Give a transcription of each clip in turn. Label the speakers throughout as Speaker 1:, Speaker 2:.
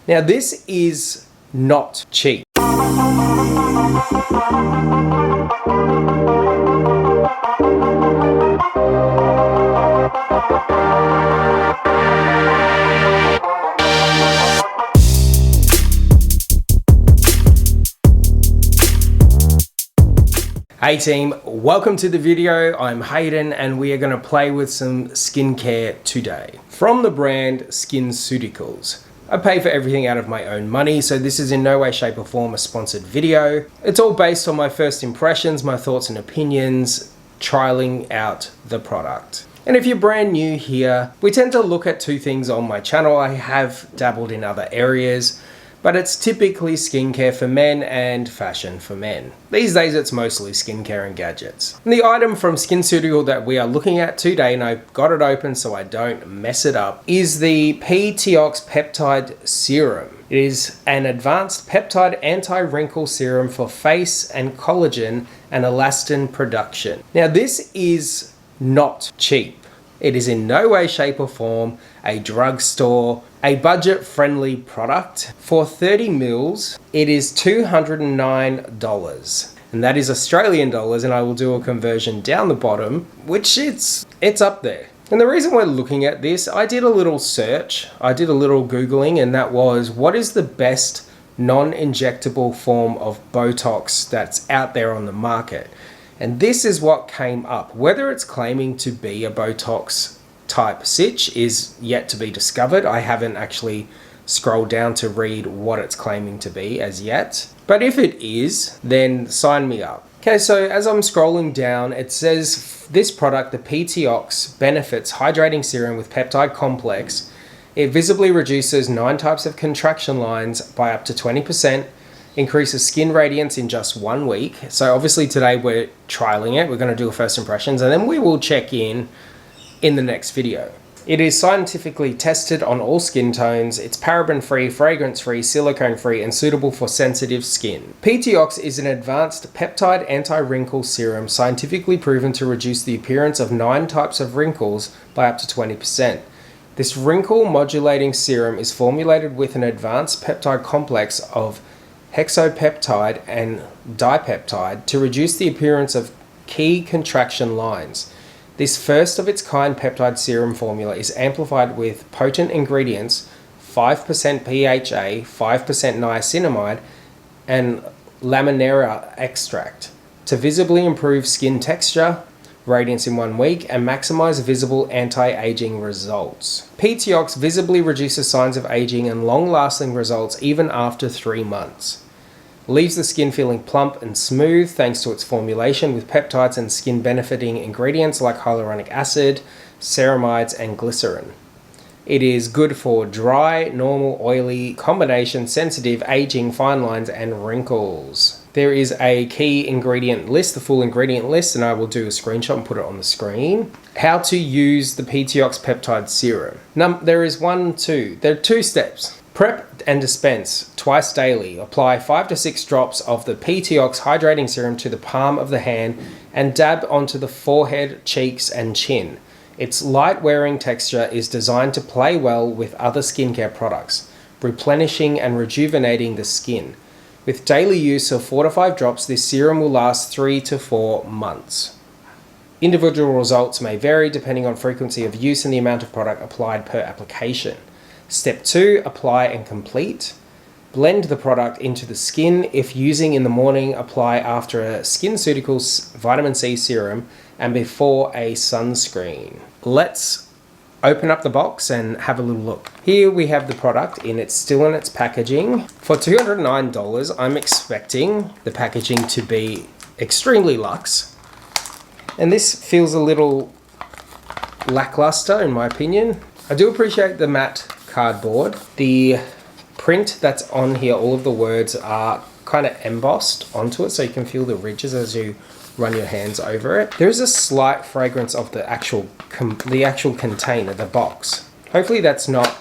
Speaker 1: Now this is not cheap. Hey team, welcome to the video. I'm Hayden and we are going to play with some skincare today. From the brand Skinceuticals. I pay for everything out of my own money, so this is in no way, shape or form a sponsored video. It's all based on my first impressions, my thoughts and opinions, trialing out the product. And if you're brand new here, we tend to look at two things on my channel. I have dabbled in other areas, but it's typically skincare for men and fashion for men. These days it's mostly skincare and gadgets. And the item from Skinceuticals that we are looking at today, and I got it open so I don't mess it up, is the P-TIOX Peptide Serum. It is an advanced peptide anti-wrinkle serum for face and collagen and elastin production. Now this is not cheap. It is in no way, shape or form a drugstore, a budget-friendly product. For 30 mils, it is $209. And that is Australian dollars, and I will do a conversion down the bottom, which it's up there. And the reason we're looking at this, I did a little search, I did a little Googling, and that was, what is the best non-injectable form of BOTOX that's out there on the market? And this is what came up. Whether it's claiming to be a BOTOX type sitch is yet to be discovered. I haven't actually scrolled down to read what it's claiming to be as yet. But if it is, then sign me up. Okay, so as I'm scrolling down, it says this product, the P-TIOX Benefits Hydrating Serum with Peptide Complex. It visibly reduces 9 types of contraction lines by up to 20%. Increases skin radiance in just 1 week. So obviously today we're trialing it. We're going to do a first impressions and then we will check in the next video. It is scientifically tested on all skin tones. It's paraben-free, fragrance-free, silicone-free, and suitable for sensitive skin. P-TIOX is an advanced peptide anti-wrinkle serum scientifically proven to reduce the appearance of 9 types of wrinkles by up to 20%. This wrinkle modulating serum is formulated with an advanced peptide complex of hexapeptide and dipeptide to reduce the appearance of key contraction lines. This first of its kind peptide serum formula is amplified with potent ingredients 5% PHA, 5% niacinamide, and laminera extract to visibly improve skin texture, radiance in 1 week, and maximize visible anti-aging results. P-TIOX visibly reduces signs of aging and long-lasting results even after 3 months. Leaves the skin feeling plump and smooth thanks to its formulation with peptides and skin benefiting ingredients like hyaluronic acid, ceramides, and glycerin. It is good for dry, normal, oily, combination, sensitive, aging, fine lines, and wrinkles. There is a key ingredient list, the full ingredient list, and I will do a screenshot and put it on the screen. How to use the P-TIOX Peptide Serum. There are 2 steps. Prep and dispense twice daily. Apply 5 to 6 drops of the P-TIOX Hydrating Serum to the palm of the hand and dab onto the forehead, cheeks, and chin. Its light wearing texture is designed to play well with other skincare products, replenishing and rejuvenating the skin. With daily use of 4 to 5 drops, this serum will last 3 to 4 months. Individual results may vary depending on frequency of use and the amount of product applied per application. Step 2, apply and complete. Blend the product into the skin. If using in the morning, apply after a Skinceuticals vitamin C serum and before a sunscreen. Let's open up the box and have a little look. Here we have the product it's still in its packaging. For $209, I'm expecting the packaging to be extremely luxe. And this feels a little lackluster in my opinion. I do appreciate the matte cardboard. The print that's on here, all of the words are kind of embossed onto it so you can feel the ridges as you run your hands over it. There is a slight fragrance of the actual container, the box. Hopefully that's not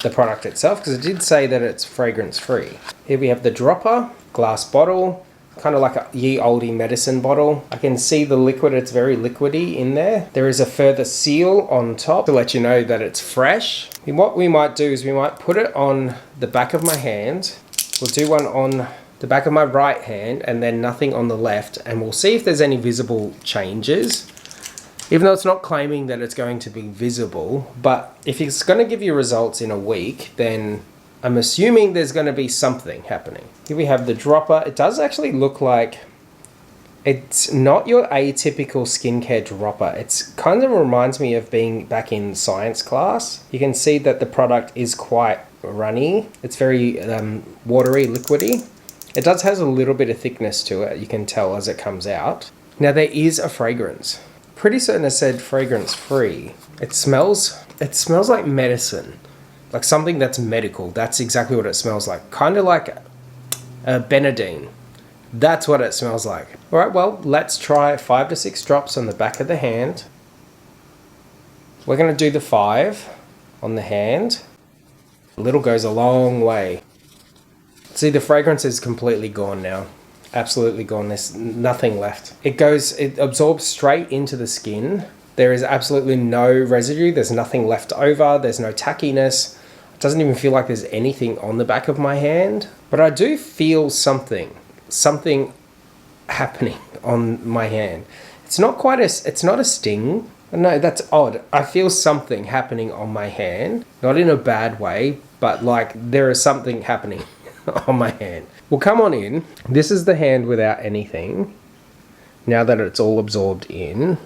Speaker 1: the product itself because it did say that it's fragrance free. Here we have the dropper, glass bottle, kind of like a ye olde medicine bottle. I can see the liquid, it's very liquidy in there. There is a further seal on top to let you know that it's fresh. And what we might do is we might put it on the back of my hand. We'll do one on the back of my right hand and then nothing on the left, and we'll see if there's any visible changes. Even though it's not claiming that it's going to be visible, but if it's going to give you results in a week, then I'm assuming there's going to be something happening. Here we have the dropper. It does actually look like it's not your atypical skincare dropper. It's kind of reminds me of being back in science class. You can see that the product is quite runny. It's very watery, liquidy. It does has a little bit of thickness to it. You can tell as it comes out. Now there is a fragrance. Pretty certain it said fragrance free. It smells like medicine. Like something that's medical. That's exactly what it smells like. Kind of like Benadine. That's what it smells like. All right, well, let's try 5 to 6 drops on the back of the hand. We're going to do the 5 on the hand. A little goes a long way. See, the fragrance is completely gone now. Absolutely gone. There's nothing left. It absorbs straight into the skin. There is absolutely no residue. There's nothing left over. There's no tackiness. It doesn't even feel like there's anything on the back of my hand. But I do feel something happening on my hand. It's not a sting. No, that's odd. I feel something happening on my hand. Not in a bad way, but like there is something happening on my hand. Well, come on in. This is the hand without anything. Now that it's all absorbed in.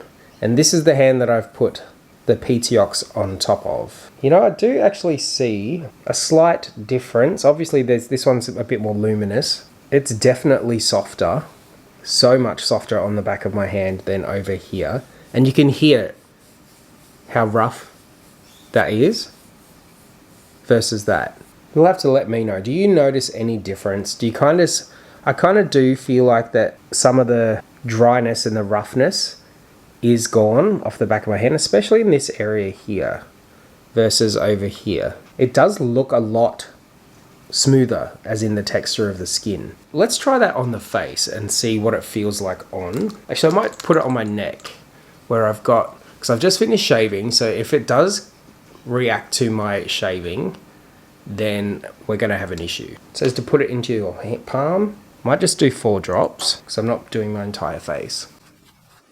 Speaker 1: And this is the hand that I've put the P-TIOX on top of. You know, I do actually see a slight difference. Obviously, this one's a bit more luminous. It's definitely softer. So much softer on the back of my hand than over here. And you can hear how rough that is versus that. You'll have to let me know. Do you notice any difference? I kind of do feel like that some of the dryness and the roughness is gone off the back of my hand, especially in this area here versus over here. It does look a lot smoother, as in the texture of the skin. Let's try that on the face and see what it feels like on. Actually, I might put it on my neck where because I've just finished shaving, so if it does react to my shaving, then we're going to have an issue. It says to put it into your palm. Might just do 4 drops because I'm not doing my entire face.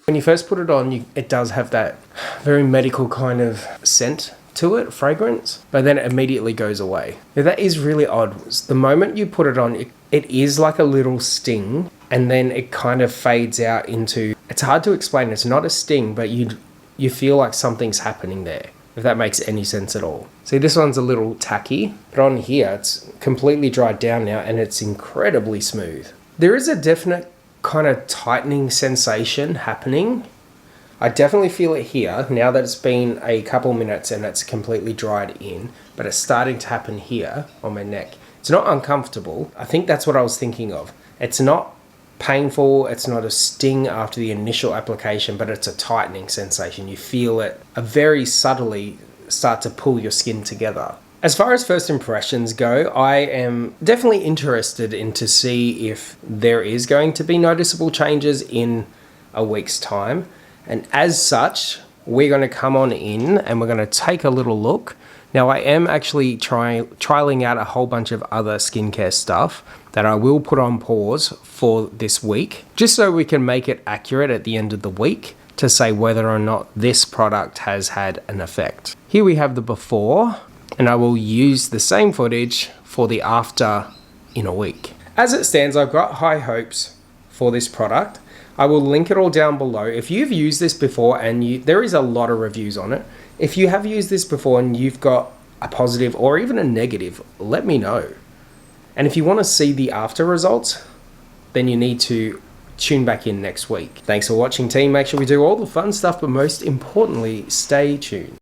Speaker 1: When you first put it on, it does have that very medical kind of scent to it, fragrance, but then it immediately goes away. Now, that is really odd. The moment you put it on, it is like a little sting, and then it kind of fades out into, it's hard to explain. It's not a sting, but you feel like something's happening there, if that makes any sense at all. See, this one's a little tacky, but on here, it's completely dried down now, and it's incredibly smooth. There is a definite kind of tightening sensation happening. I definitely feel it here, now that it's been a couple minutes and it's completely dried in, but it's starting to happen here on my neck. It's not uncomfortable. I think that's what I was thinking of. It's not painful, it's not a sting after the initial application, but it's a tightening sensation. You feel it very subtly start to pull your skin together. As far as first impressions go, I am definitely interested in to see if there is going to be noticeable changes in a week's time. And as such, we're going to come on in and we're going to take a little look. Now, I am actually trialing out a whole bunch of other skincare stuff that I will put on pause for this week, just so we can make it accurate at the end of the week to say whether or not this product has had an effect. Here we have the before, and I will use the same footage for the after in a week. As it stands, I've got high hopes for this product. I will link it all down below. If you've used this before and there is a lot of reviews on it, if you have used this before and you've got a positive or even a negative, let me know. And if you want to see the after results, then you need to tune back in next week. Thanks for watching, team. Make sure we do all the fun stuff, but most importantly, stay tuned.